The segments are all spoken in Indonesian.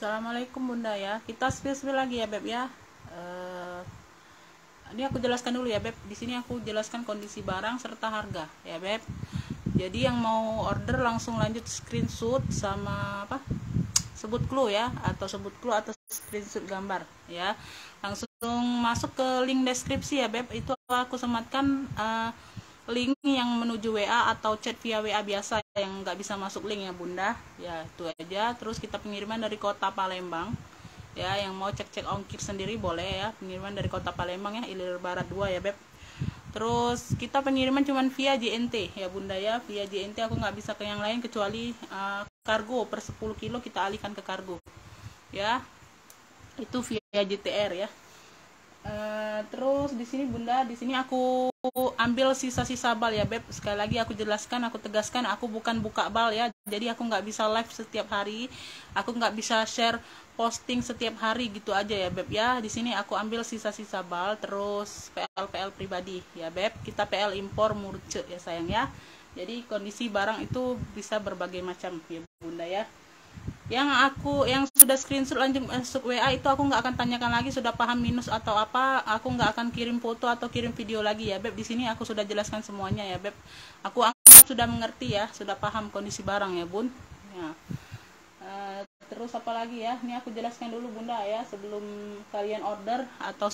Assalamualaikum Bunda ya. Kita spill lagi ya Beb ya. Ini aku jelaskan dulu ya Beb. Di sini aku jelaskan kondisi barang serta harga ya Beb. Jadi yang mau order langsung lanjut screenshot sama apa? Sebut clue ya, atau sebut clue atau screenshot gambar ya. Langsung masuk ke link deskripsi ya Beb. Itu aku sematkan link yang menuju WA atau chat via WA biasa yang nggak bisa masuk link ya Bunda ya, itu aja. Terus kita pengiriman dari kota Palembang ya, yang mau cek-cek ongkir sendiri boleh ya, pengiriman dari kota Palembang ya, Ilir Barat 2 ya Beb. Terus kita pengiriman cuman via JNT ya Bunda ya, via JNT. Aku nggak bisa ke yang lain kecuali kargo per 10 kilo kita alihkan ke kargo ya, itu via JTR ya. Terus di sini Bunda, di sini aku ambil sisa-sisa bal ya Beb. Sekali lagi aku jelaskan, aku tegaskan, aku bukan buka bal ya. Jadi aku nggak bisa live setiap hari, aku nggak bisa share posting setiap hari gitu aja ya Beb ya. Di sini aku ambil sisa-sisa bal, terus PL pribadi ya Beb. Kita PL impor murce ya sayang ya. Jadi kondisi barang itu bisa berbagai macam ya Bunda ya. Yang sudah screenshot lanjut masuk WA itu aku nggak akan tanyakan lagi sudah paham minus atau apa. Aku nggak akan kirim foto atau kirim video lagi ya Beb. Di sini aku sudah jelaskan semuanya ya Beb. Aku anggap sudah mengerti ya, sudah paham kondisi barang ya Bun ya. Terus apa lagi ya, ini aku jelaskan dulu Bunda ya, sebelum kalian order atau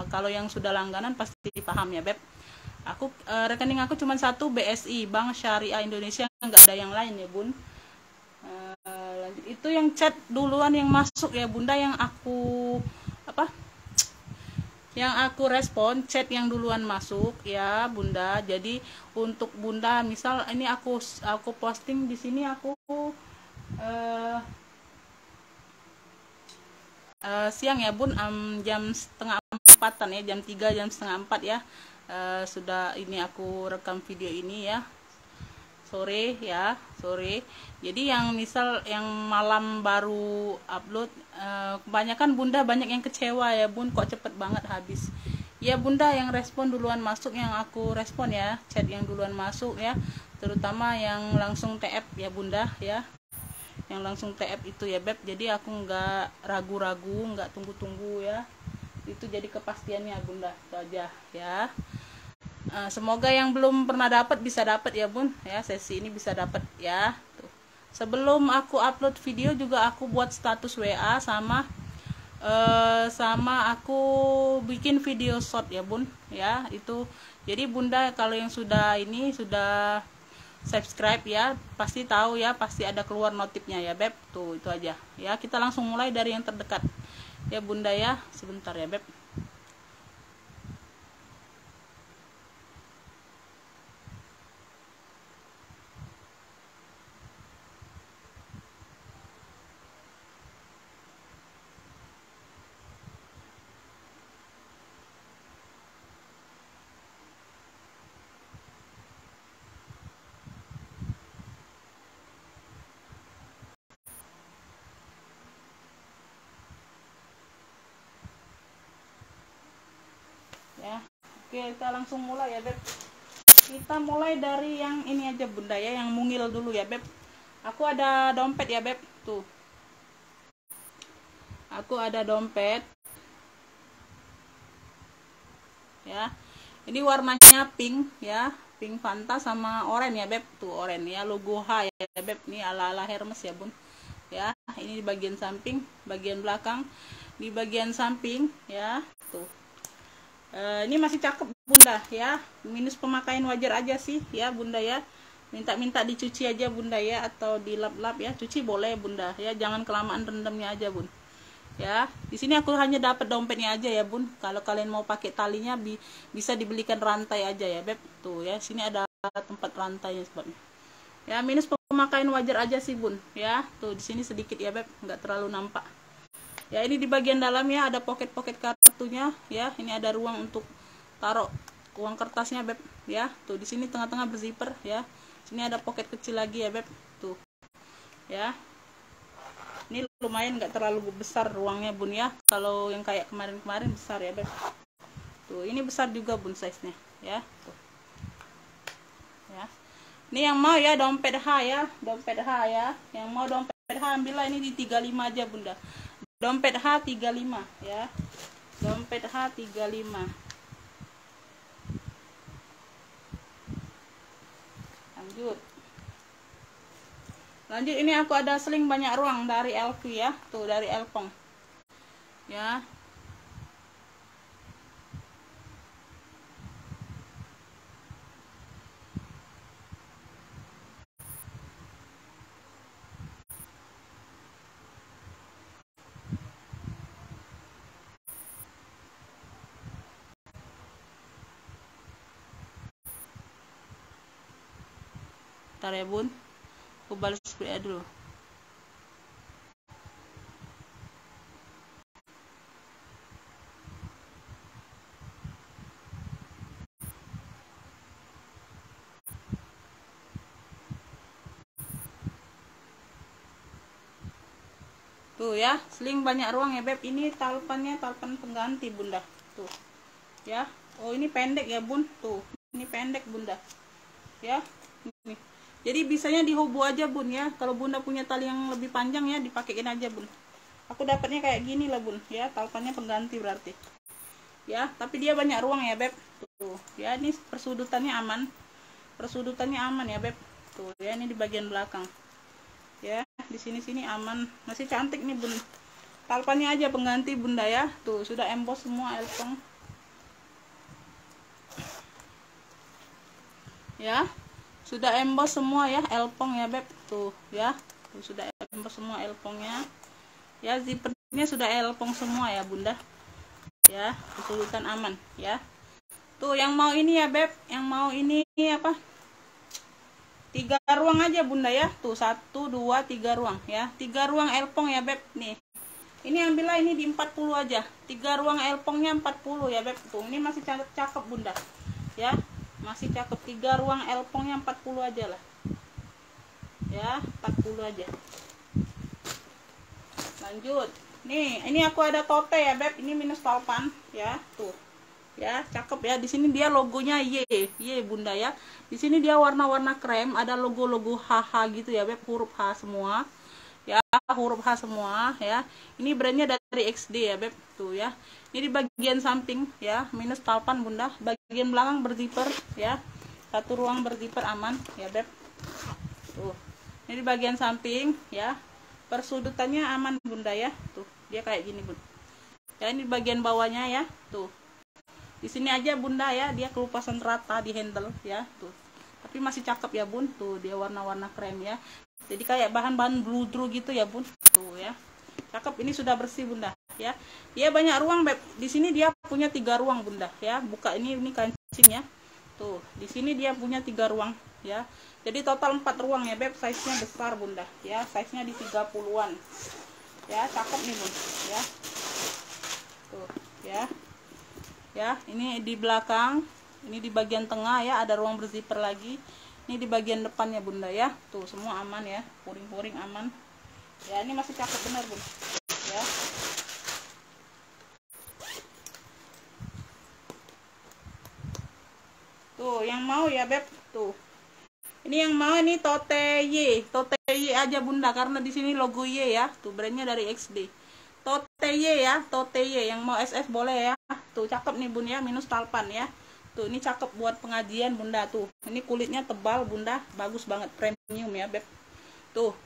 kalau yang sudah langganan pasti paham ya Beb. Aku rekening aku cuma satu, BSI, Bank Syariah Indonesia, nggak ada yang lain ya Bun. Lanjut, itu yang chat duluan yang masuk ya Bunda, yang aku respon chat yang duluan masuk ya Bunda. Jadi untuk Bunda misal ini aku posting di sini, aku siang ya Bun, jam setengah empatan ya, jam 3 jam setengah 4 ya. Sudah ini aku rekam video ini ya, sore ya, sore. Jadi yang misal yang malam baru upload, kebanyakan Bunda banyak yang kecewa ya Bun, kok cepet banget habis ya Bunda. Yang respon duluan masuk yang aku respon ya, chat yang duluan masuk ya, terutama yang langsung TF ya Bunda ya, yang langsung TF itu ya Beb. Jadi aku nggak ragu-ragu, nggak tunggu-tunggu ya, itu jadi kepastiannya Bunda, itu aja ya. Semoga yang belum pernah dapat bisa dapat ya Bun ya, sesi ini bisa dapat ya. Tuh. Sebelum aku upload video juga aku buat status WA sama aku bikin video short ya Bun ya, itu. Jadi Bunda kalau yang sudah subscribe ya pasti tahu ya, pasti ada keluar notifnya ya Beb. Tuh, itu aja ya. Kita langsung mulai dari yang terdekat ya Bunda ya, sebentar ya Beb. Ya, oke, kita langsung mulai ya Beb. Kita mulai dari yang ini aja Bunda ya, yang mungil dulu ya Beb. Aku ada dompet ya Beb, tuh. Aku ada dompet ya, ini warnanya pink ya, pink Fanta sama oranye ya Beb. Tuh oranye ya, logo H ya Beb. Ini ala-ala Hermes ya Bun ya. Ini di bagian samping, bagian belakang, di bagian samping ya. Tuh, ini masih cakep Bunda ya, minus pemakaian wajar aja sih ya Bunda ya. Minta dicuci aja Bunda ya, atau dilap-lap ya, cuci boleh Bunda ya, jangan kelamaan rendamnya aja Bun ya. Di sini aku hanya dapat dompetnya aja ya Bun. Kalau kalian mau pakai talinya bisa dibelikan rantai aja ya Beb. Tuh ya, sini ada tempat rantainya sebabnya ya. Minus pemakaian wajar aja sih Bun ya. Tuh di sini sedikit ya Beb, nggak terlalu nampak ya. Ini di bagian dalam ya, ada pocket kartunya ya. Ini ada ruang untuk taruh uang kertasnya Beb ya. Tuh di sini tengah-tengah berzipper ya. Sini ada pocket kecil lagi ya Beb. Tuh ya, ini lumayan, nggak terlalu besar ruangnya Bun ya. Kalau yang kayak kemarin besar ya Beb. Tuh ini besar juga Bun size nya ya. Tuh ya, ini yang mau ya dompet H ya, dompet H ya, yang mau dompet H ambillah ini di 35 aja bunda. Dompet H 35 ya. Dompet H 35. Lanjut ini aku ada seling banyak ruang dari LV ya. Tuh dari Elpong. Ya. Bentar ya bun, aku balas WA dulu. Tuh ya, seling banyak ruang ya beb. Ini talpannya talpan pengganti bunda. Tuh ya. Oh ini pendek ya bun. Tuh ini pendek bunda ya. Ini. Jadi bisanya dihobo aja bun ya. Kalau bunda punya tali yang lebih panjang ya dipakein aja bun. Aku dapatnya kayak gini lah bun ya. Talpannya pengganti berarti ya. Tapi dia banyak ruang ya beb. Tuh ya, ini persudutannya aman. Persudutannya aman ya beb. Tuh ya, ini di bagian belakang ya. Di sini aman, masih cantik nih bun. Talpannya aja pengganti bunda ya. Tuh sudah emboss semua Elpong ya. Sudah emboss semua ya Elpong ya beb. Tuh ya. Tuh sudah emboss semua Elpongnya ya. Zippernya sudah Elpong semua ya bunda ya. Kesulitan aman ya. Tuh yang mau ini ya beb, yang mau ini apa, 3 ruang aja bunda ya. Tuh 1 2 3 ruang ya. 3 ruang Elpong ya beb. Nih ini ambillah ini di 40 aja. 3 ruang Elpongnya 40 ya beb. Tuh ini masih cakep bunda ya. Masih cakep. 3 ruang Elpongnya 40 aja lah ya. 40 aja. Lanjut nih, ini aku ada tote ya beb. Ini minus talpan ya. Tuh ya, cakep ya. Di sini dia logonya Y bunda ya. Di sini dia warna-warna krem, ada logo-logo HH gitu ya beb. Huruf H semua ya, huruf H semua ya. Ini brandnya dari XD ya beb. Tuh ya, ini di bagian samping ya, minus talpan bunda. Bagian belakang berzipper ya. 1 ruang berzipper aman ya beb. Tuh ini di bagian samping ya. Persudutannya aman bunda ya. Tuh dia kayak gini bun ya. Ini di bagian bawahnya ya. Tuh di sini aja bunda ya, dia kelupasan rata di handle ya. Tuh tapi masih cakep ya bun. Tuh dia warna-warna krem ya. Jadi kayak bahan-bahan bludru gitu ya bun. Tuh ya, cakep. Ini sudah bersih bunda ya. Dia banyak ruang beb. Di sini dia punya 3 ruang bunda ya. Buka ini kancing ya. Tuh di sini dia punya 3 ruang ya. Jadi total 4 ruang ya beb. Size nya besar bunda ya. Size nya di 30-an ya. Cakep nih bun ya. Tuh ya. Ya ini di belakang, ini di bagian tengah ya, ada ruang berzipper lagi. Ini di bagian depannya bunda ya. Tuh semua aman ya, puring-puring aman ya. Ini masih cakep bener bun ya. Tuh yang mau ya beb. Tuh ini yang mau, ini tote Y aja bunda, karena di sini logo Y ya. Tuh brandnya dari XD. Tote Y ya, tote Y. Yang mau SS boleh ya. Tuh cakep nih bun ya, minus talpan ya. Tuh ini cakep buat pengajian bunda. Tuh ini kulitnya tebal bunda, bagus banget, premium ya beb. Tuh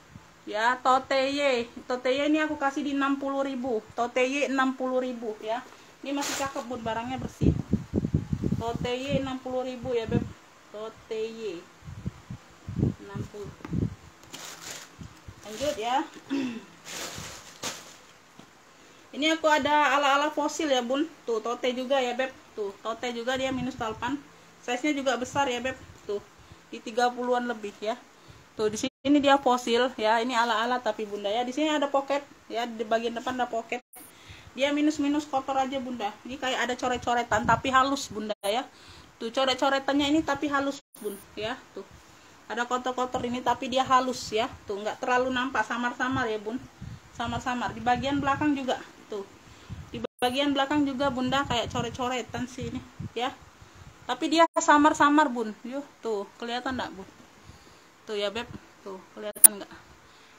ya, tote Y ini aku kasih di 60.000. Tote Y 60.000 ya. Ini masih cakep bun, barangnya bersih. Tote Y 60.000 ya beb. Tote Y 60. Lanjut ya. Ini aku ada ala-ala fosil ya bun. Tuh tote juga ya beb. Tuh tote juga, dia minus talpan. Size nya juga besar ya beb. Tuh di 30-an lebih ya. Tuh di sini dia fosil ya. Ini ala-ala tapi bunda ya. Di sini ada pocket ya. Di bagian depan ada pocket. Dia minus-minus kotor aja bunda. Ini kayak ada coret-coretan tapi halus bunda ya. Tuh coret-coretannya ini tapi halus bun ya. Tuh ada kotor-kotor ini tapi dia halus ya. Tuh nggak terlalu nampak samar-samar ya bun. Samar-samar. Di bagian belakang juga. Tuh di bagian belakang juga bunda kayak coret-coretan sih ini ya. Tapi dia samar-samar bun. Yuk tuh kelihatan enggak bun? Tuh ya beb. Tuh kelihatan enggak?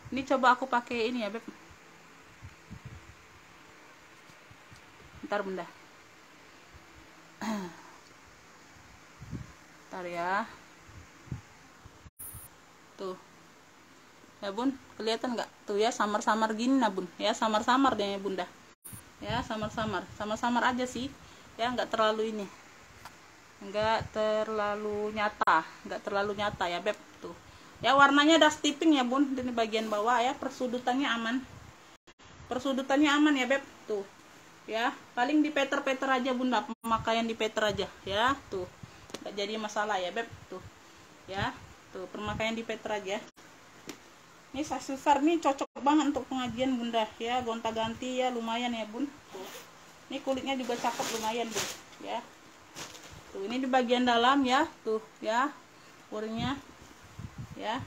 Ini coba aku pakai ini ya beb. Bentar bunda. Bentar ya. Tuh ya bun, kelihatan nggak tuh ya, samar-samar gini nah bun ya, samar-samar deh ya bunda ya, samar-samar aja sih ya, nggak terlalu ini, nggak terlalu nyata ya beb. Tuh ya, warnanya dusty pink ya bun, di bagian bawah ya, persudutannya aman ya beb. Tuh ya, paling di peter aja bunda, pemakaian di peter aja ya. Tuh nggak jadi masalah ya beb. Tuh ya, tuh pemakaian di peter aja. Ini size besar nih, cocok banget untuk pengajian bunda ya, gonta-ganti ya, lumayan ya bun. Tuh ini kulitnya juga cakep, lumayan bun ya. Tuh ini di bagian dalam ya, tuh ya warnanya ya.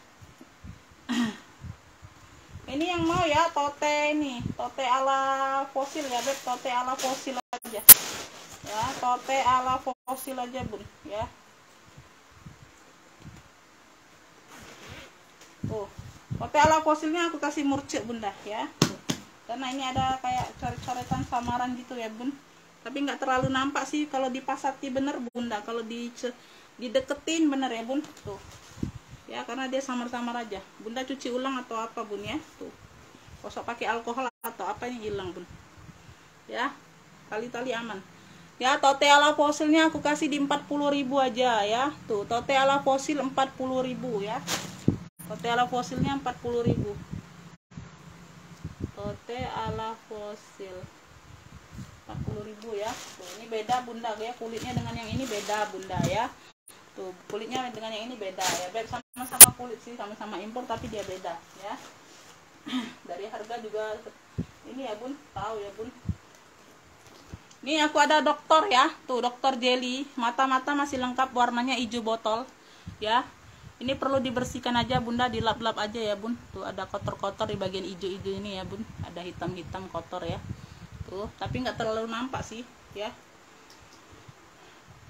Ini yang mau ya tote, ini tote ala fosil ya beb, tote ala fosil aja ya, tote ala fosil aja bun ya. Tuh tote ala fosilnya aku kasih murcik bunda ya. Tuh, karena ini ada kayak coret-coretan samaran gitu ya bun, tapi nggak terlalu nampak sih kalau dipasati bener bunda, kalau dideketin bener ya bun. Tuh ya, karena dia samar-samar aja. Bunda cuci ulang atau apa bun ya. Tuh gosok pakai alkohol atau apa, ini hilang bun ya, tali-tali aman ya. Tote ala fosilnya aku kasih di 40.000 aja ya. Tuh tote ala fosil 40.000 ya, tote ala fosilnya 40.000, tote ala fosil 40.000 ya. Tuh ini beda bunda ya, kulitnya dengan yang ini beda bunda ya. Tuh kulitnya dengan yang ini beda ya beb, sama-sama kulit sih, sama-sama impor tapi dia beda ya. Dari harga juga ini ya bun, tahu ya bun. Ini aku ada dokter ya, tuh dokter jelly, mata-mata masih lengkap, warnanya hijau botol ya. Ini perlu dibersihkan aja bunda, dilap-lap aja ya bun. Tuh ada kotor-kotor di bagian hijau-hijau ini ya bun, ada hitam-hitam kotor ya. Tuh tapi nggak terlalu nampak sih ya,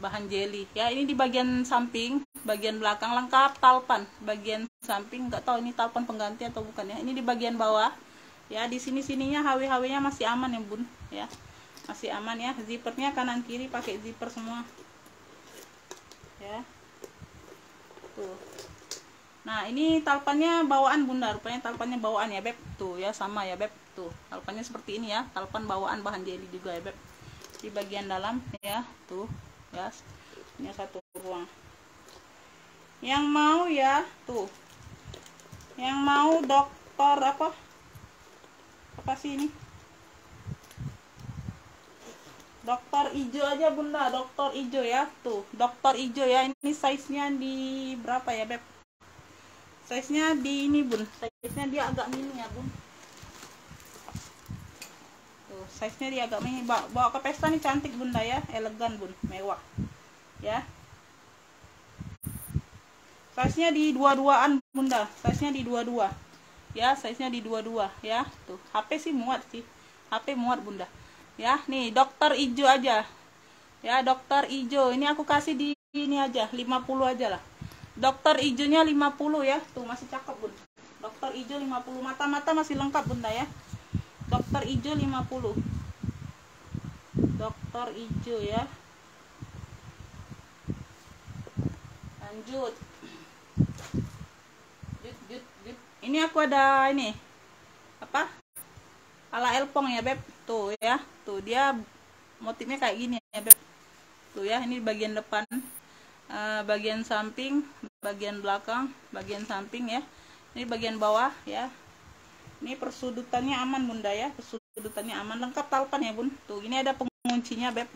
bahan jelly ya. Ini di bagian samping, bagian belakang lengkap talpan, bagian samping nggak tahu ini talpan pengganti atau bukan ya. Ini di bagian bawah ya, di sininya HW nya masih aman ya bun ya, masih aman ya. Zippernya kanan kiri pakai zipper semua ya. Tuh nah ini talpannya bawaan bunda, rupanya talpannya bawaan ya beb. Tuh ya sama ya beb, tuh talpannya seperti ini ya, talpan bawaan bahan jelly juga ya beb. Di bagian dalam ya, tuh ya, ini satu ruang. Yang mau ya, tuh yang mau dokter apa sih ini, dokter hijau aja bunda, dokter hijau ya. Tuh dokter hijau ya, ini size nya di berapa ya beb, size nya di ini bun, size nya dia agak mini ya bun. Tuh size nya dia agak mini, bawa ke pesta nih cantik bunda ya, elegan bun, mewah ya. Size nya di 22an bunda, size nya di 22 ya, size nya di 22 ya. Tuh HP sih muat sih, HP muat bunda ya. Nih dokter hijau aja ya, dokter hijau ini aku kasih di ini aja 50 aja lah, dokter hijaunya 50 ya. Tuh masih cakep bun, dokter hijau 50, mata-mata masih lengkap bunda ya, dokter hijau 50, dokter hijau ya. Lanjut, ini aku ada ini apa, ala elpong ya beb. Tuh ya, tuh dia motifnya kayak gini ya beb. Tuh ya, ini bagian depan, bagian samping, bagian belakang, bagian samping ya. Ini bagian bawah ya. Ini persudutannya aman bunda ya, persudutannya aman, lengkap talpan ya bun. Tuh ini ada penguncinya beb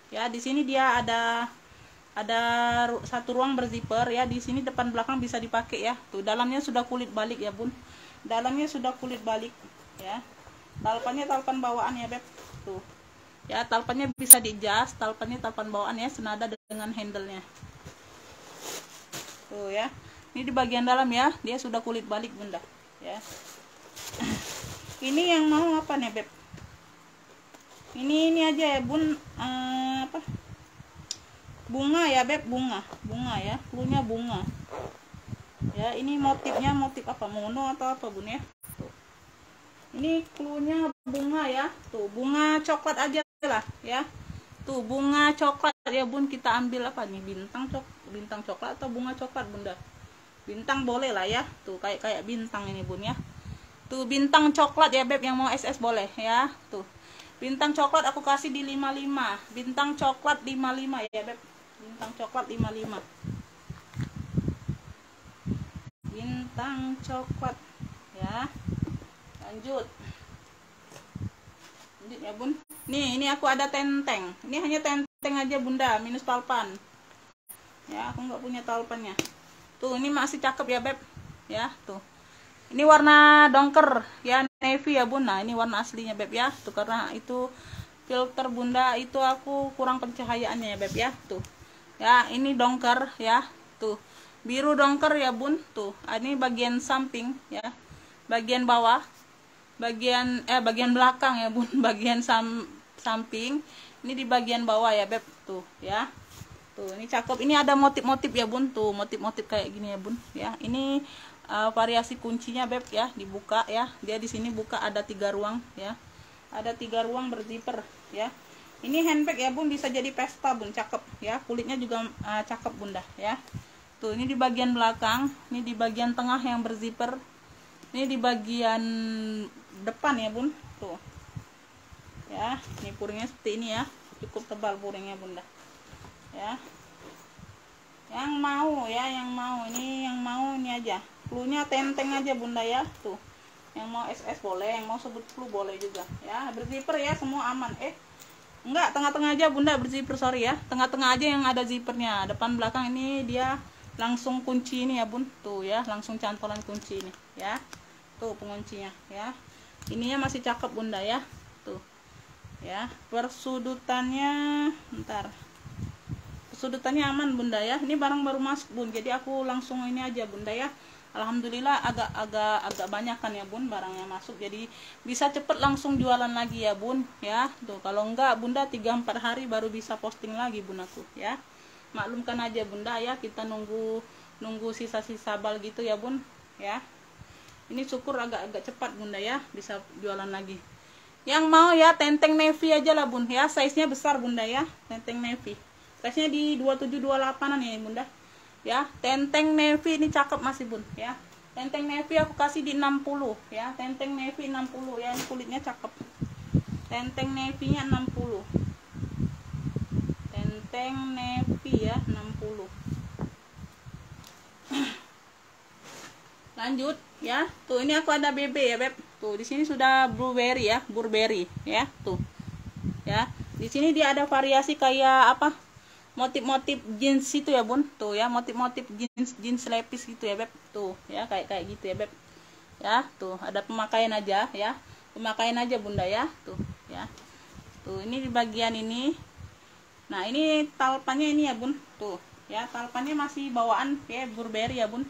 ya. Di sini dia ada satu ruang berzipper ya. Di sini depan belakang bisa dipakai ya. Tuh dalamnya sudah kulit balik ya bun, dalamnya sudah kulit balik ya. Talpannya talpan bawaan ya beb. Tuh ya, talpannya bisa di-adjust, talpannya talpan bawaan ya, senada dengan handle-nya. Tuh ya, ini di bagian dalam ya, dia sudah kulit balik bunda ya. Ini yang mau apa nih beb, ini aja ya bun, apa, bunga ya beb, bunga ya, cluenya bunga ya. Ini motifnya motif apa, mono atau apa bun ya. Ini cluenya bunga ya, tuh bunga coklat aja lah ya, tuh bunga coklat ya bun. Kita ambil apa nih, bintang coklat atau bunga coklat bunda? Bintang boleh lah ya, tuh kayak bintang ini bun ya, tuh bintang coklat ya beb. Yang mau SS boleh ya, tuh bintang coklat aku kasih di 55, bintang coklat 55 ya beb, bintang coklat 55, bintang coklat ya. Lanjut ya bun. Nih ini aku ada tenteng, ini hanya tenteng aja bunda, minus talpan ya, aku nggak punya talpannya. Tuh ini masih cakep ya beb ya, tuh ini warna dongker ya, navy ya bun. Nah ini warna aslinya beb ya, tuh karena itu filter bunda itu aku kurang pencahayaannya ya beb ya, tuh ya ini dongker ya, tuh biru dongker ya bun. Tuh ini bagian samping ya, bagian bawah, bagian belakang ya bun, bagian samping, ini di bagian bawah ya beb, tuh ya. Tuh ini cakep, ini ada motif-motif ya bun, tuh motif-motif kayak gini ya bun ya. Ini variasi kuncinya beb ya, dibuka ya, dia di sini buka ada 3 ruang ya, ada 3 ruang berzipper ya. Ini handbag ya bun, bisa jadi pesta bun, cakep ya, kulitnya juga cakep bunda ya. Tuh ini di bagian belakang, ini di bagian tengah yang berzipper, ini di bagian depan ya bun, tuh ya. Ini puringnya seperti ini ya, cukup tebal puringnya bunda ya. Yang mau ya, yang mau ini aja, cluenya tenteng aja bunda ya, tuh yang mau SS boleh, yang mau sebut clue boleh juga ya. Berzipper ya, semua aman. Enggak, tengah-tengah aja bunda berzipper, sorry ya, tengah-tengah aja yang ada zippernya. Depan belakang ini dia langsung kunci ini ya bun, tuh ya, langsung cantolan kunci ini ya, tuh penguncinya ya. Ininya masih cakep bunda ya, tuh ya. Persudutannya bentar, persudutannya aman bunda ya. Ini barang baru masuk bun, jadi aku langsung ini aja bunda ya. Alhamdulillah agak banyak kan ya bun barangnya masuk, jadi bisa cepet langsung jualan lagi ya bun ya. Tuh kalau enggak bunda 3-4 hari baru bisa posting lagi bun aku ya. Maklumkan aja bunda ya, kita nunggu sisa-sisa bal gitu ya bun ya. Ini syukur agak cepat bunda ya, bisa jualan lagi. Yang mau ya tenteng navy aja lah bun ya, size nya besar bunda ya, tenteng navy size nya di 27-28an ya bunda ya. Tenteng navy ini cakep masih bun ya, tenteng navy aku kasih di 60 ya, tenteng navy 60 ya. Ini kulitnya cakep, tenteng navy nya 60, tenteng navy ya 60. Lanjut ya, tuh ini aku ada BB ya beb, tuh di sini sudah blueberry ya, burberry ya, tuh ya. Di sini dia ada variasi kayak apa, motif-motif jeans itu ya bun, tuh ya, motif-motif jeans lepis gitu ya beb, tuh ya, kayak gitu ya beb ya. Tuh ada pemakaian aja ya, pemakaian aja bunda ya, tuh ya. Tuh ini di bagian ini. Nah ini talpannya ini ya bun, tuh ya, talpannya masih bawaan ya burberry ya bun,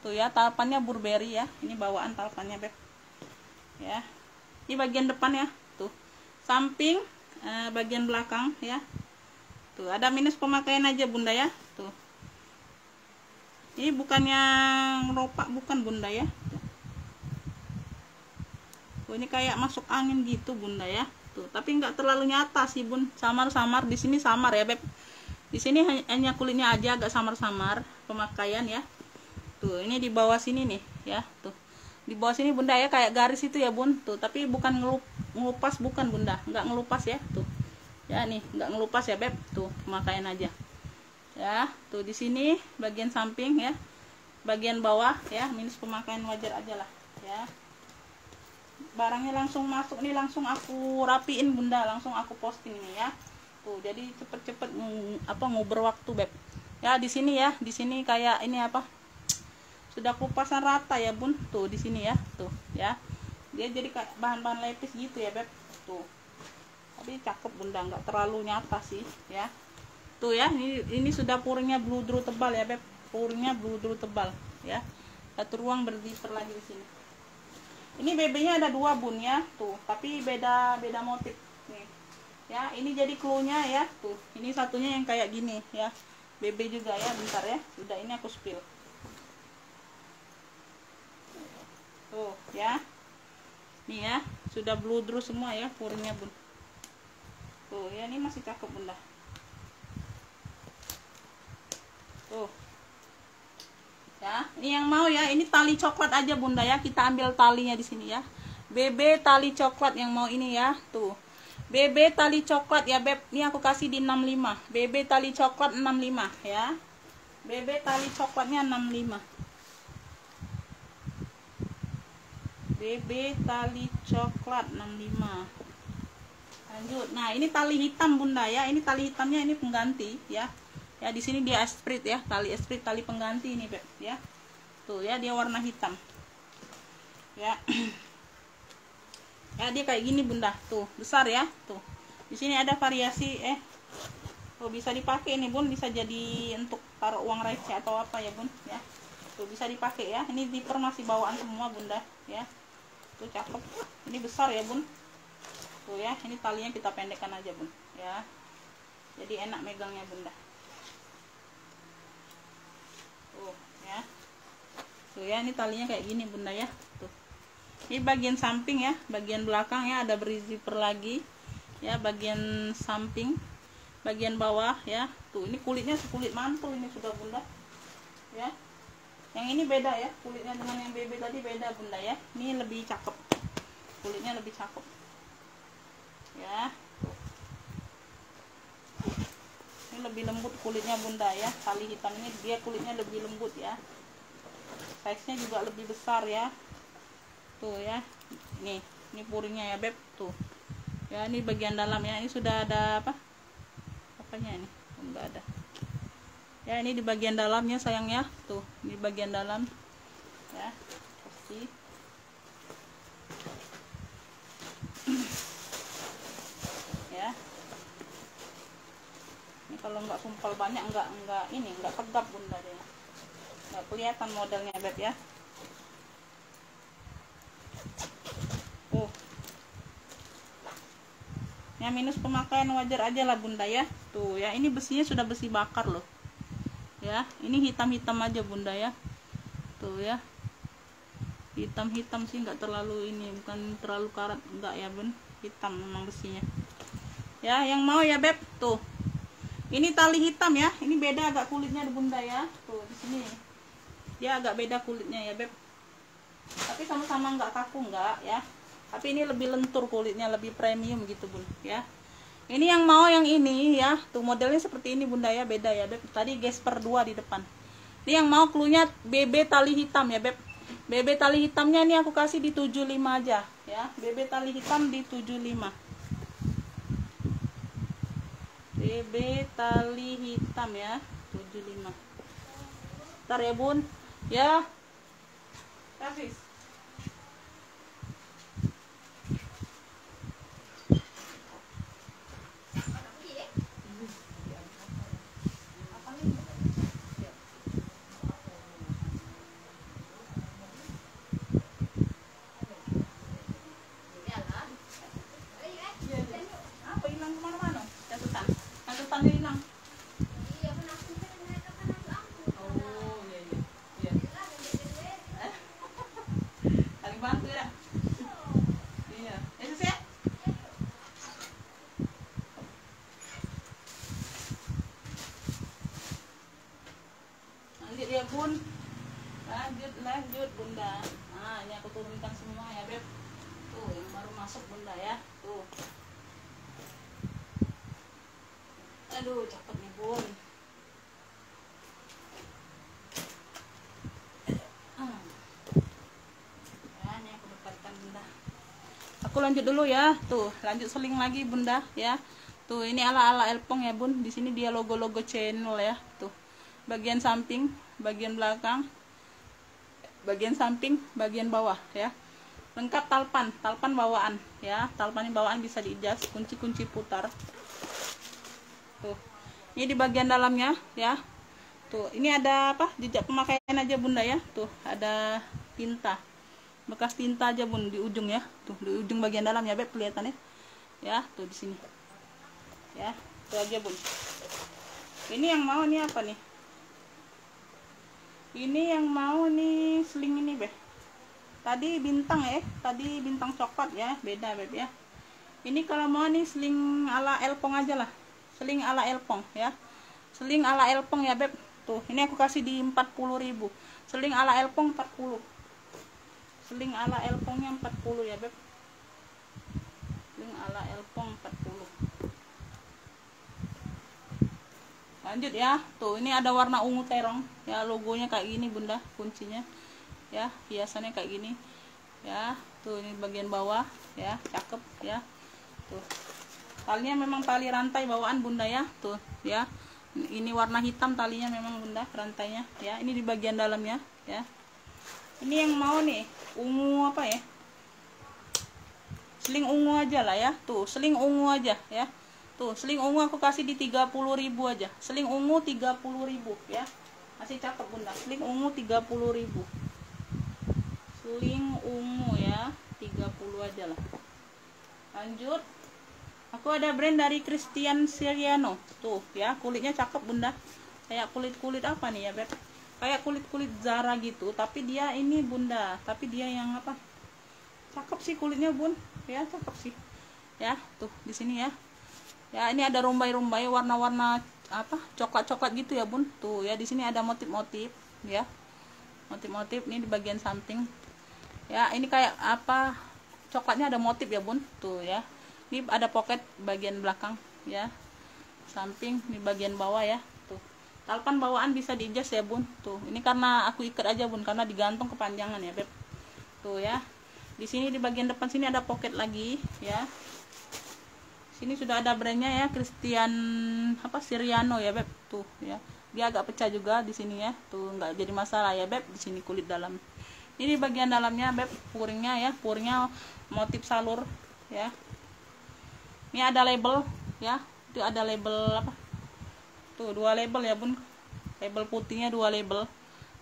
tuh ya, talpannya burberry ya. Ini bawaan talpannya beb ya. Ini bagian depan ya, tuh samping, bagian belakang ya. Tuh ada minus pemakaian aja bunda ya, tuh ini bukannya ngeropak, bukan bunda ya, tuh ini kayak masuk angin gitu bunda ya, tuh tapi nggak terlalu nyata sih bun, samar-samar di sini, samar ya beb. Di sini hanya kulitnya aja agak samar-samar pemakaian ya. Tuh ini di bawah sini nih ya, tuh di bawah sini bunda ya, kayak garis itu ya bun, tuh tapi bukan ngelupas, bukan bunda, nggak ngelupas ya, tuh ya, nih nggak ngelupas ya beb, tuh pemakaian aja ya. Tuh di sini bagian samping ya, bagian bawah ya, minus pemakaian wajar aja lah ya. Barangnya langsung masuk nih, langsung aku rapiin bunda, langsung aku posting nih ya. Tuh jadi cepet-cepet nguber waktu beb ya. Di sini ya, di sini kayak ini apa, sudah kupasan rata ya bun, tuh di sini ya, tuh ya, dia jadi kayak bahan-bahan lepis gitu ya beb, tuh tapi cakep bunda, nggak terlalu nyata sih ya. Tuh ya, ini sudah puringnya bludru tebal ya beb, puringnya bludru tebal ya. Satu ruang berzipper lagi di sini. Ini BB-nya ada 2 bun ya, tuh tapi beda motif nih ya. Ini jadi cluenya ya, tuh ini satunya yang kayak gini ya, BB juga ya. Bentar ya, udah ini aku spill tuh ya. nih ya, sudah bludru semua ya puringnya bun. Tuh ya, ini masih cakep bunda. Tuh ya, ini yang mau ya, ini tali coklat aja bunda ya, kita ambil talinya di sini ya. BB tali coklat yang mau ini ya, tuh BB tali coklat ya beb, ini aku kasih di 65. BB tali coklat 65 ya, BB tali coklatnya 65. BB tali coklat 65. Lanjut. Nah, ini tali hitam bunda ya, ini tali hitamnya ini pengganti ya. Ya, di sini dia esprit ya, tali esprit, tali pengganti ini beb ya. Tuh ya, dia warna hitam. Ya. Ya, dia kayak gini bunda. Tuh, besar ya. Tuh. Di sini ada variasi tuh bisa dipakai ini bun, bisa jadi untuk taruh uang receh atau apa ya bun ya. Tuh bisa dipakai ya. Ini zipper masih bawaan semua bunda ya. Tuh cakep. Ini besar ya bun. Tuh ya, ini talinya kita pendekkan aja bun ya. Jadi enak megangnya bunda. Tuh ya. Tuh ya, ini talinya kayak gini bunda ya. Tuh. Ini bagian samping ya, bagian belakang ya ada beri zipper lagi. Ya, bagian samping, bagian bawah ya. Tuh, ini kulitnya sekulit mantul ini sudah bunda. Ya. Yang ini beda ya, kulitnya dengan yang BB tadi beda bunda ya. Ini lebih cakep, kulitnya lebih cakep ya. Ini lebih lembut kulitnya bunda ya, tali hitam ini dia kulitnya lebih lembut ya. Size nya juga lebih besar ya. Tuh ya, ini puringnya ya beb. Tuh ya, ini bagian dalamnya, ini sudah ada apanya ini, enggak ada ya. Ini di bagian dalamnya sayang ya. Tuh, ini bagian dalam ya, kasih ya. Ini kalau nggak sumpel banyak nggak tegap bunda dia, nggak kelihatan modelnya beb ya. Yang minus pemakaian wajar aja lah bunda ya. Tuh ya, ini besinya sudah besi bakar loh ya. Ini hitam-hitam aja bunda ya. Tuh ya, hitam-hitam sih, nggak terlalu ini, bukan terlalu karat enggak ya bun, hitam memang besinya ya. Yang mau ya beb, tuh ini tali hitam ya, ini beda agak kulitnya bunda ya. Tuh di sini dia agak beda kulitnya ya beb, tapi sama-sama nggak kaku enggak ya, tapi ini lebih lentur kulitnya, lebih premium gitu bun ya. Ini yang mau yang ini ya, tuh modelnya seperti ini bunda ya, beda ya beb, tadi gesper 2 di depan. Ini yang mau cluenya BB tali hitam ya beb. BB tali hitamnya ini aku kasih di 75 aja ya, BB tali hitam di 75. BB tali hitam ya, 75. Ntar ya bun ya. Hafiz. Ya bun, lanjut bunda. Nah, ini aku turunkan semua ya beb. Tuh yang baru masuk bunda ya. Tuh, aduh cepet nih bun. Ya, ini aku dekatkan bunda. Aku lanjut dulu ya. Tuh, lanjut seling lagi bunda ya. Tuh, ini ala-ala Elpong ya bun. Di sini dia logo-logo channel ya. Tuh, bagian samping, bagian belakang, bagian samping, bagian bawah ya. Lengkap talpan bawaan ya. Talpan bawaan bisa diijas, kunci-kunci putar. Tuh, ini di bagian dalamnya ya. Tuh, ini ada jejak pemakaian aja bunda ya. Tuh, ada tinta, bekas tinta aja bun di ujung ya. Tuh, di ujung bagian dalam ya beb, kelihatannya ya. Tuh di sini ya. Tuh aja bun. Ini yang mau nih apa nih? Ini yang mau nih seling ini beh. tadi bintang ya, tadi bintang coklat ya, beda beb ya. Ini kalau mau nih seling ala elpong aja lah, seling ala elpong ya, seling ala elpong ya beb. Tuh ini aku kasih di 40.000, seling ala elpong 40, seling ala elpongnya 40 ya beb, seling ala elpong 40. Lanjut ya, tuh ini ada warna ungu terong ya, logonya kayak gini bunda, kuncinya ya, hiasannya kayak gini ya. Tuh ini bagian bawah ya, cakep ya. Tuh talinya memang tali rantai bawaan bunda ya, tuh ya. Ini warna hitam talinya memang bunda, rantainya ya. Ini di bagian dalamnya ya. Ini yang mau nih ungu apa ya, seling ungu aja lah ya. Tuh seling ungu aja ya. Tuh seling ungu aku kasih di 30.000 aja, seling ungu 30.000 ya, masih cakep bunda. Seling ungu 30.000, seling ungu ya, 30 aja lah. Lanjut, aku ada brand dari Christian Siriano. Tuh ya, kulitnya cakep bunda, kayak kulit apa nih ya beb, kayak kulit Zara gitu, tapi dia ini bunda, tapi dia yang apa, cakep sih kulitnya bun ya, cakep sih ya. Tuh di sini ya. Ya ini ada rumbai-rumbai warna-warna apa, coklat-coklat gitu ya bun. Tuh ya di sini ada motif-motif ya, motif-motif ini di bagian samping ya. Ini kayak apa, coklatnya ada motif ya bun. Tuh ya, ini ada pocket bagian belakang ya, samping di bagian bawah ya. Tuh talpan bawaan bisa di-adjust ya bun. Tuh ini karena aku ikat aja bun, karena digantung kepanjangan ya beb. Tuh ya, di sini di bagian depan sini ada pocket lagi ya. Sini sudah ada brandnya ya, Christian apa Siriano ya beb. Tuh ya, dia agak pecah juga di sini ya. Tuh nggak jadi masalah ya beb. Di sini kulit dalam. Ini bagian dalamnya beb, puringnya ya, puringnya motif salur ya. Ini ada label ya, itu ada label apa? Tuh 2 label ya bun, label putihnya 2 label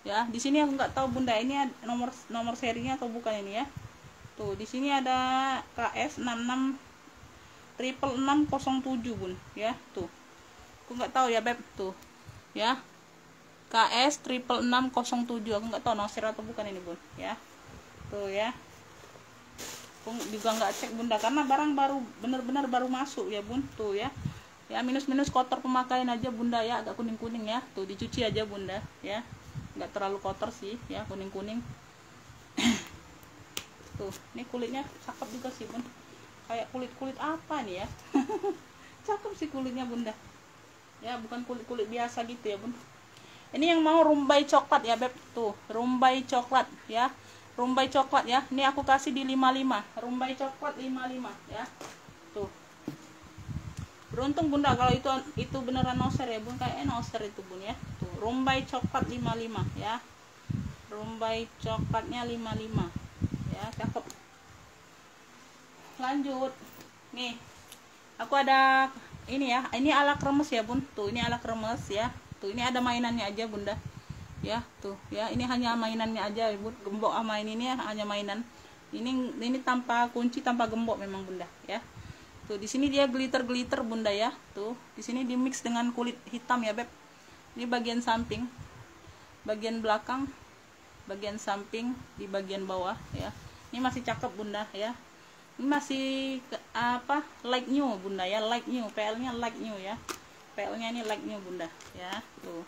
ya. Di sini aku nggak tahu bunda ini nomor serinya atau bukan ini ya. Tuh di sini ada KS 6607 bun ya. Tuh aku nggak tahu ya beb. Tuh ya, KS 6607, aku nggak tahu noser atau bukan ini bun ya. Tuh ya, aku juga nggak cek bunda, karena barang baru, bener-bener baru masuk ya bun. Tuh ya, ya minus kotor pemakaian aja bunda ya, agak kuning ya. Tuh dicuci aja bunda ya, nggak terlalu kotor sih ya, kuning. Tuh ini kulitnya cakep juga sih bun, kayak kulit apa nih ya. Cakep sih kulitnya bunda ya, bukan kulit biasa gitu ya bun. Ini yang mau rumbai coklat ya beb. Tuh rumbai coklat ya, rumbai coklat ya. Ini aku kasih di 55, rumbai coklat 55 ya. Tuh beruntung bunda kalau itu beneran noser ya bun, kayak noser itu bun ya. Tuh rumbai coklat 55 ya, rumbai coklatnya 55 ya, cakep. Lanjut nih, aku ada ini ya, ini ala kremes ya bun. Tuh ini ala kremes ya. Tuh ini ada mainannya aja bunda ya. Tuh ya, ini hanya mainannya aja ya bun, gembok sama ini ya, hanya mainan. Ini tanpa kunci, tanpa gembok memang bunda ya. Tuh di sini dia glitter bunda ya. Tuh di sini di mix dengan kulit hitam ya beb. Ini bagian samping, bagian belakang, bagian samping, di bagian bawah ya. Ini masih cakep bunda ya. Ini masih apa, like new bunda ya, like new, PL nya like new ya, PL nya ini like new bunda ya. Tuh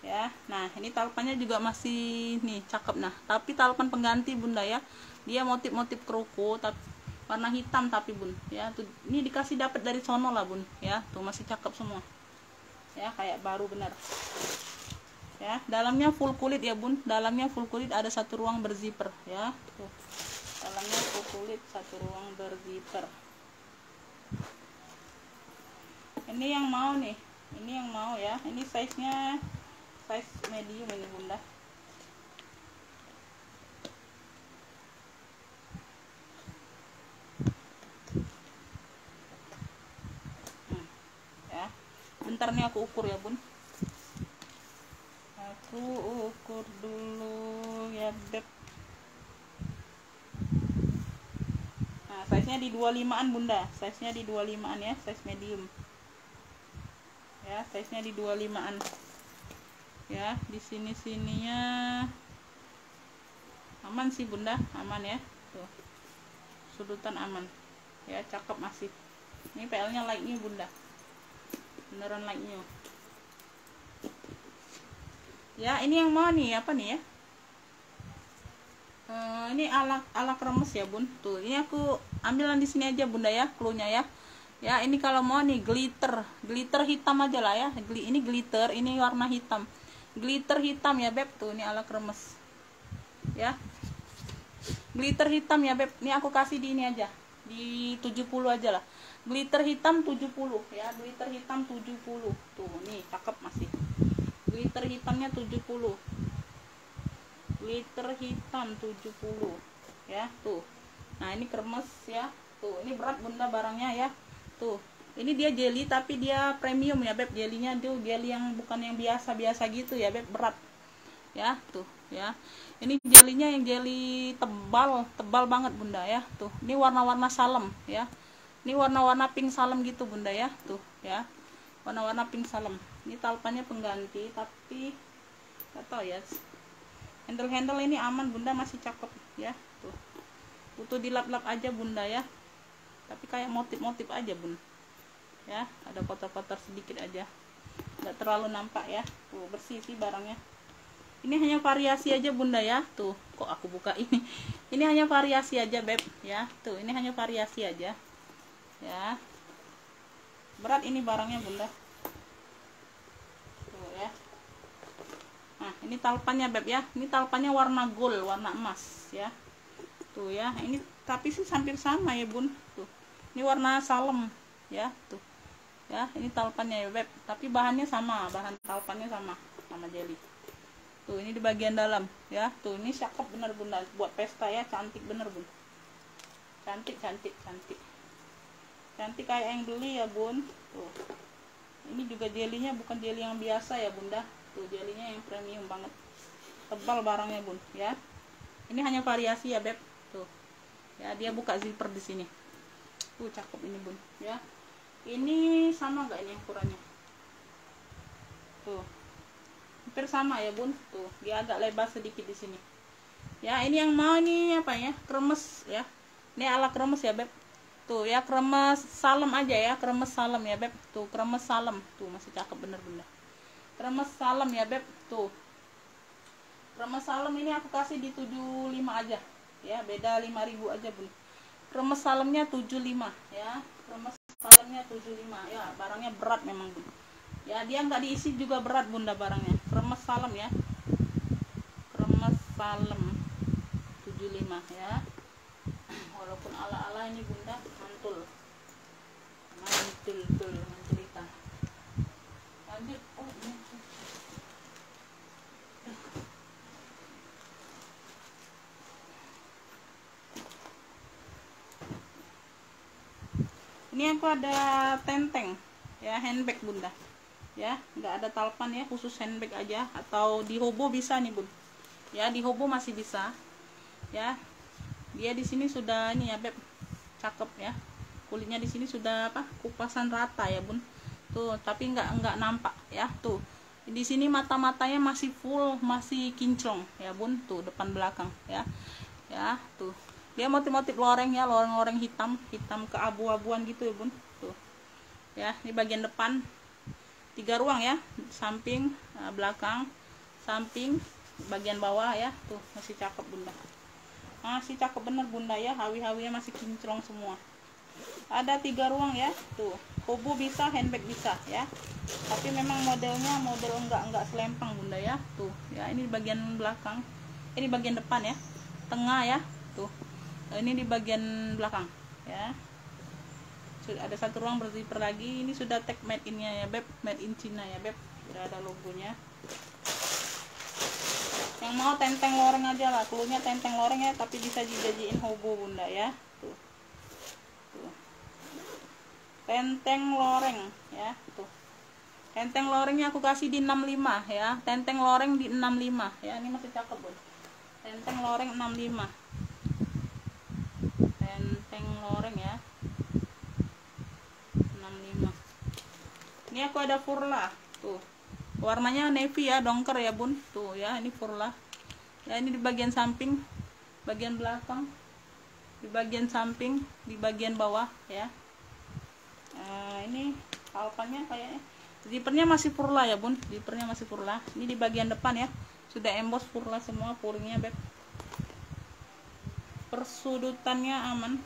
ya, nah ini talpannya juga masih nih cakep. Nah tapi talpan pengganti bunda ya, dia motif kroko tapi warna hitam tapi bun ya. Tuh ini dikasih dapat dari sono lah bun ya. Tuh masih cakep semua ya, kayak baru bener ya. Dalamnya full kulit ya bun, dalamnya full kulit, ada 1 ruang berzipper ya. Tuh dalamnya full kulit, 1 ruang berzipper. Ini yang mau nih, ini yang mau ya. Ini size nya size medium ini bunda. Ya bentar nih aku ukur ya bun, aku ukur dulu ya beb. Nah size nya di 25an bunda, size nya di 25an ya, size medium ya, size nya di 25an ya. Di sininya Aman sih bunda, aman ya. Tuh, sudutan aman ya, cakep masih. Ini PL nya like new bunda, beneran like new ya. Ini yang mau nih apa nih ya, ini ala kremes ya bun. Tuh ini aku ambilan di sini aja bunda ya, cluenya ya. Ya ini kalau mau nih glitter hitam aja lah ya. Ini glitter, ini warna hitam, glitter hitam ya beb. Tuh ini ala kremes ya, glitter hitam ya beb. Ini aku kasih di ini aja, di 70 aja lah. Glitter hitam 70 ya, glitter hitam 70. Tuh nih cakep masih, glitter hitamnya 70, glitter hitam 70 ya. Tuh nah ini kremes ya. Tuh ini berat bunda barangnya ya. Tuh ini dia jelly tapi dia premium ya beb. Jelinya tuh jelly yang bukan yang biasa-biasa gitu ya beb, berat ya. Tuh ya, ini jelinya yang jelly tebal banget bunda ya. Tuh ini warna-warna salem ya, ini warna-warna pink salem gitu bunda ya. Tuh ya, warna-warna pink salem. Ini talpannya pengganti tapi gak tau ya, handle ini aman bunda, masih cakep ya. Tuh butuh dilap-lap aja bunda ya, tapi kayak motif-motif aja bun ya, ada kotor-kotor sedikit aja, nggak terlalu nampak ya. Tuh bersih sih barangnya. Ini hanya variasi aja bunda ya. Tuh kok aku buka ini hanya variasi aja beb ya. Tuh ini hanya variasi aja ya, berat ini barangnya bunda. Tuh ya, nah ini talpannya beb ya. Ini talpannya warna gold, warna emas ya. Tuh ya, ini tapi sih hampir sama ya bun. Tuh ini warna salem ya. Tuh ya, ini talpannya ya beb, tapi bahannya sama, bahan talpannya sama jelly. Tuh ini di bagian dalam ya. Tuh ini cakep bener bunda, buat pesta ya, cantik bener bun, cantik kayak yang beli ya bun. Tuh ini juga jelinya bukan jeli yang biasa ya bunda. Tuh jelinya yang premium banget, tebal barangnya bun ya. Ini hanya variasi ya beb. Tuh ya, dia buka zipper di sini. Tuh cakep ini bun ya. Ini sama nggak ini ukurannya? Tuh hampir sama ya bun. Tuh dia agak lebar sedikit di sini ya. Ini yang mau ini apa ya, kremes ya. Ini ala kremes ya beb. Tuh ya, kremes salem aja ya, kremes salem ya beb. Tuh kremes salem, tuh masih cakep bener bunda, kremes salem ya beb. Tuh kremes salem ini aku kasih di 75 aja ya, beda 5.000 aja bun. Kremes salemnya 75 ya, kremes salemnya 75 ya. Barangnya berat memang bun ya, dia nggak diisi juga berat bunda barangnya. Kremes salem ya, kremes salem 75 ya. Walaupun ala-ala ini bunda, mantul manculita. Lanjut. Oh ini aku ada tenteng ya, handbag bunda ya, nggak ada talpan ya, khusus handbag aja. Atau di hobo bisa nih bun ya, di hobo masih bisa ya. Dia di sini sudah ini ya beb, cakep ya. Kulitnya di sini sudah apa, kupasan rata ya bun. Tuh tapi nggak nampak ya. Tuh di sini mata-matanya masih full, masih kinclong ya bun. Tuh depan belakang ya. Ya tuh dia motif-motif loreng ya, loreng-loreng hitam keabu-abuan gitu ya bun. Tuh ya, ini bagian depan 3 ruang ya, samping, belakang, samping, bagian bawah ya. Tuh masih cakep bunda, masih cakep bener bunda ya. Hawi-hawinya masih kinclong semua. Ada 3 ruang ya. Tuh hobo bisa, handbag bisa ya, tapi memang modelnya model enggak selempang bunda ya. Tuh ya, ini di bagian belakang, ini bagian depan ya, tengah ya. Tuh ini di bagian belakang ya. Sudah ada 1 ruang berzipper lagi. Ini sudah tag made in-nya ya beb, made in Cina ya beb, sudah ada logonya. Yang mau tenteng loreng aja lah, cluenya tenteng loreng ya, tapi bisa dijajiin hobo bunda ya. Tuh tenteng loreng ya. Tuh tenteng lorengnya aku kasih di 65 ya, tenteng loreng di 65 ya. Ini masih cakep bun, tenteng loreng 65, tenteng loreng ya 65. Ini aku ada furla. Tuh warnanya navy ya, dongker ya bun. Tuh ya, ini furla ya. Ini di bagian samping bagian belakang, di bagian samping, di bagian bawah ya. Ini talpannya kayaknya zippernya masih purla ya bun, zippernya masih purla. Ini di bagian depan ya, sudah emboss purla semua puringnya beb. Persudutannya aman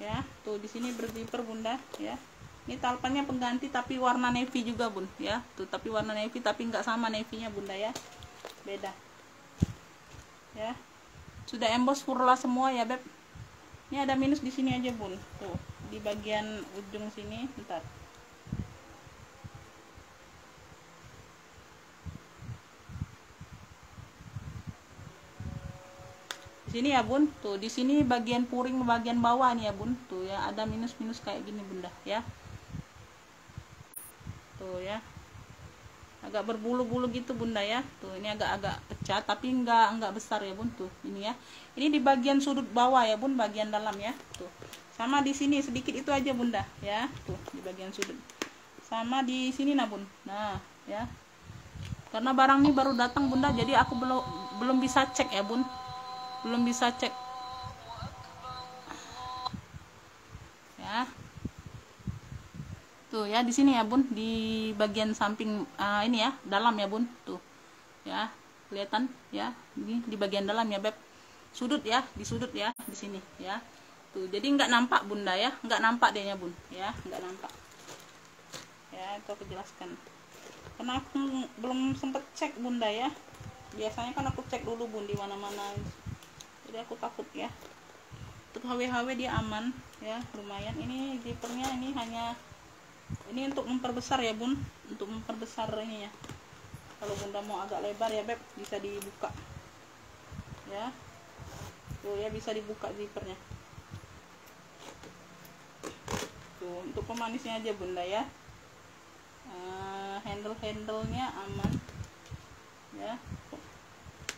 ya, tuh di sini berzipper bunda ya. Ini talpannya pengganti tapi warna navy juga bun ya, tuh tapi warna navy tapi nggak sama navy-nya bunda ya, beda ya. Sudah emboss purla semua ya beb. Ini ada minus di sini aja bun, tuh di bagian ujung sini, bentar. Di sini ya bun, tuh di sini bagian puring bagian bawah nih ya bun, tuh ya ada minus-minus kayak gini bunda ya. Tuh ya, agak berbulu-bulu gitu bunda ya. Tuh ini agak-agak pecah tapi enggak besar ya bun, tuh ini ya. Ini di bagian sudut bawah ya bun, bagian dalam ya. Tuh sama di sini sedikit itu aja bunda ya, tuh di bagian sudut. Sama di sini nah bun, nah ya. Karena barang ini baru datang bunda, jadi aku belum bisa cek ya bun, belum bisa cek ya. Tuh ya di sini ya bun, di bagian samping ini ya, dalam ya bun, tuh ya kelihatan ya, ini di bagian dalam ya beb, sudut ya, di sudut ya, di sini ya. Tuh jadi nggak nampak bunda ya, nggak nampak dehnya bun ya, nggak nampak ya. Itu aku jelaskan karena aku belum sempet cek bunda ya. Biasanya kan aku cek dulu bun di mana-mana, jadi aku takut ya. Untuk HW dia aman ya, lumayan. Ini zippernya ini hanya ini untuk memperbesar ya bun, untuk memperbesar ini ya. Kalau bunda mau agak lebar ya beb, bisa dibuka ya. Tuh ya bisa dibuka zippernya. Tuh untuk pemanisnya aja bunda ya. Handle-handlenya aman ya.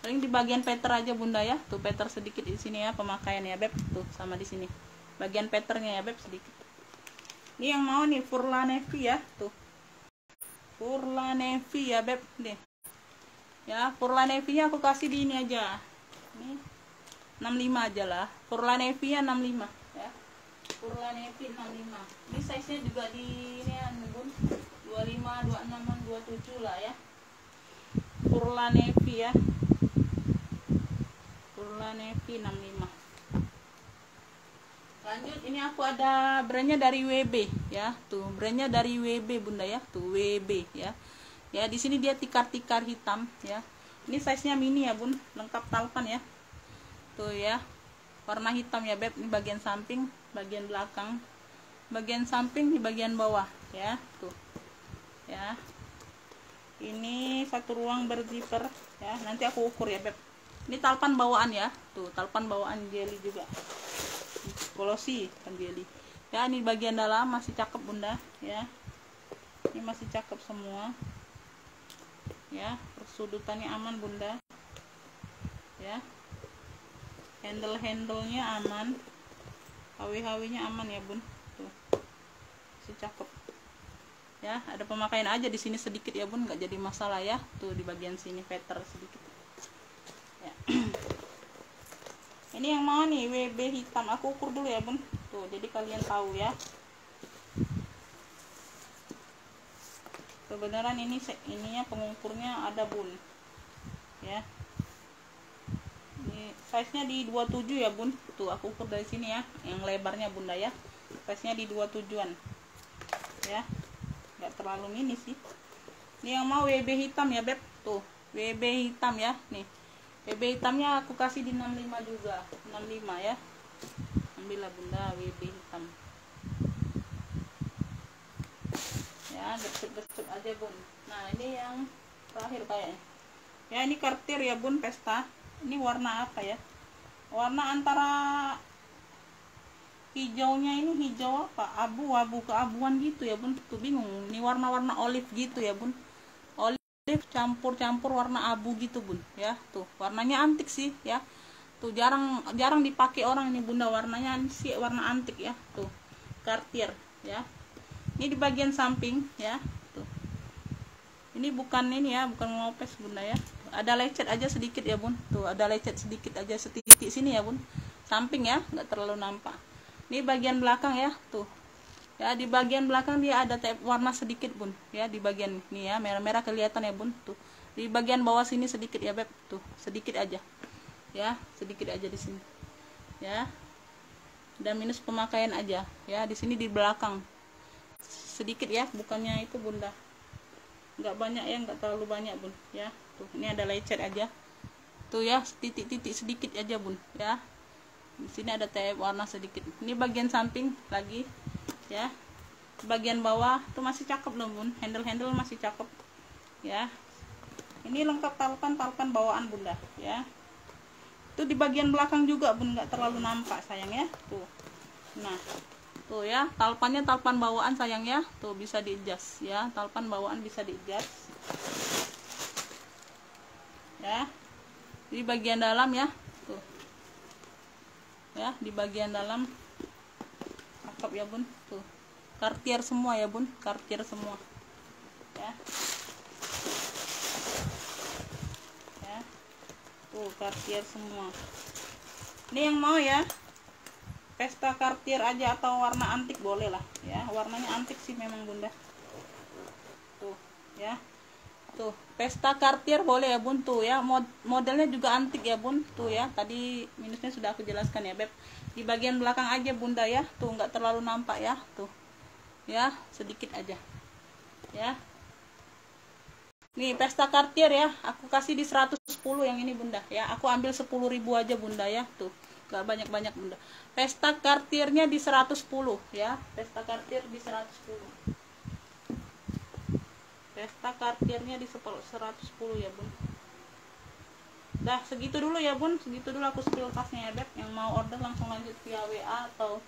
Paling di bagian peter aja bunda ya, tuh peter sedikit di sini ya, pemakaian ya beb, tuh sama di sini bagian peternya ya beb sedikit. Ini yang mau nih Furla Navy ya, tuh Furla Navy ya beb nih ya. Furla Navy nya aku kasih di ini aja, ini 65 aja lah. Furla Navy nya 65 ya, Furla Navy 65. Ini size nya juga di ini ya bun, 25, 26, 27 lah ya. Furla Navy ya, Furla Navy 65. Lanjut, ini aku ada brandnya dari WB ya, tuh brandnya dari WB bunda ya, tuh WB ya. Ya di sini dia tikar-tikar hitam ya. Ini size nya mini ya bun, lengkap talpan ya. Tuh ya, warna hitam ya beb. Ini bagian samping, bagian belakang, bagian samping di bagian bawah ya, tuh ya. Ini satu ruang berzipper ya. Nanti aku ukur ya beb. Ini talpan bawaan ya, tuh talpan bawaan jelly juga. Polosi kan jelly ya. Ini bagian dalam masih cakep bunda ya, ini masih cakep semua ya. Persudutannya aman bunda ya. Handle-handlenya aman, HW-nya aman ya bun, tuh masih cakep ya. Ada pemakaian aja di sini sedikit ya bun, nggak jadi masalah ya. Tuh di bagian sini veter sedikit ya. Ini yang mau nih WB hitam, aku ukur dulu ya bun, tuh jadi kalian tahu ya. Kebenaran ininya pengukurnya ada bun ya. Ini size nya di 27 ya bun, tuh aku ukur dari sini ya, yang lebarnya bunda ya. Size nya di 27an ya, nggak terlalu mini sih. Ini yang mau WB hitam ya beb, tuh WB hitam ya. Nih WB hitamnya aku kasih di 65 juga, 65 ya. Ambillah bunda WB hitam ya, gecek-gecek aja bun. Nah ini yang terakhir kayaknya ya, ini Cartier ya bun, Pesta. Ini warna apa ya, warna antara hijaunya, ini hijau apa, abu-abu keabuan gitu ya bun, tuh bingung. Ini warna-warna olive gitu ya bun, campur-campur warna abu gitu bun ya. Tuh warnanya antik sih ya, tuh jarang dipakai orang ini bunda, warnanya sih warna antik ya. Tuh Cartier ya. Ini di bagian samping ya, tuh ini bukan ini ya, bukan ngopes bunda ya, ada lecet aja sedikit ya bun, tuh ada lecet sedikit aja, setitik sini ya bun, samping ya, nggak terlalu nampak. Ini bagian belakang ya, tuh ya, di bagian belakang dia ada tep warna sedikit bun ya, di bagian ini ya, merah-merah kelihatan ya bun, tuh di bagian bawah sini sedikit ya beb, tuh sedikit aja ya, sedikit aja di sini ya, dan minus pemakaian aja ya, di sini di belakang sedikit ya, bukannya itu bunda, nggak banyak ya, nggak terlalu banyak bun ya. Tuh ini ada lecet aja tuh ya, titik-titik sedikit aja bun ya, di sini ada tep warna sedikit. Ini bagian samping lagi ya, bagian bawah tuh masih cakep loh bun, handle masih cakep ya. Ini lengkap talpan bawaan bunda ya. Itu di bagian belakang juga bun, nggak terlalu nampak sayang ya, tuh. Nah tuh ya, talpan bawaan sayang ya, tuh bisa di-adjust ya, talpan bawaan bisa di-adjust ya. Di bagian dalam ya, tuh ya, di bagian dalam cakep ya bun, tuh Cartier semua ya bun, Cartier semua ya. Tuh Cartier semua. Ini yang mau ya pesta Cartier aja atau warna antik boleh lah ya, warnanya antik sih memang bunda. Tuh ya, tuh pesta Cartier boleh ya bun, tuh ya, modelnya juga antik ya bun, tuh ya, tadi minusnya sudah aku jelaskan ya beb. Di bagian belakang aja bunda ya, tuh nggak terlalu nampak ya, tuh ya, sedikit aja ya. Nih pesta Cartier ya, aku kasih di 110 yang ini bunda ya, aku ambil 10.000 aja bunda ya, tuh gak banyak-banyak bunda. Pesta Cartiernya di 110 ya, pesta Cartier di 110, pesta Cartiernya di 110 ya bun. Dah segitu dulu ya bun, segitu dulu aku spill tasnya ya beb. Yang mau order langsung lanjut via WA atau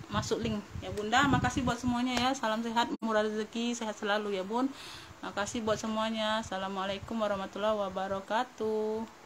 masuk link ya bunda. Makasih buat semuanya ya, salam sehat, murah rezeki, sehat selalu ya bun. Makasih buat semuanya. Assalamualaikum warahmatullahi wabarakatuh.